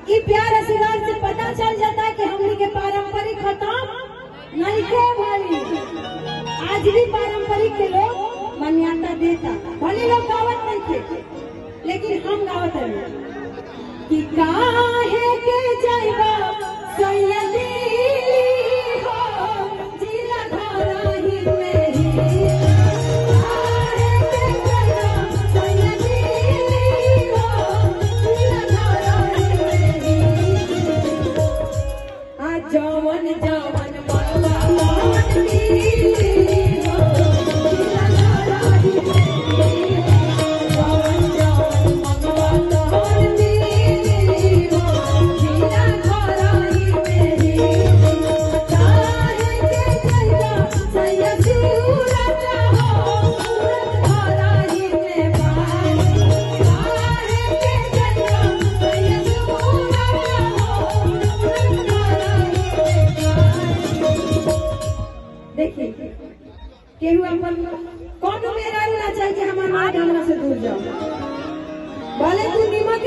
ये प्यार आशीर्वाद से पता चल जाता है कि हमनी के पारंपरिक खत्म नहीं के भाई। आज भी पारंपरिक के लोग मान्यता देता, भले लोग गावत नहीं थे लेकिन हम गावत रहे कि काहे के जाइबा सैयदी हो जिला धराही मेरी, काहे के जाइबा सैयदी हो जिला धराही मेरी, आ जवन जवन मनवा मानती हो जिला धराही मेरी, जवन जवन मनवा मानती हो जिला धराही मेरी, काहे के जाइबा सैयदी राजा हो सूरत धराही में बाई, काहे के जाइबा सैयदी राजा हो सूरत धराही में बाई। देखिए केहू अपन कौन मेरा ना चाहिए कि हमारे माँ हमरा से दूर जाओ, भले तू निमक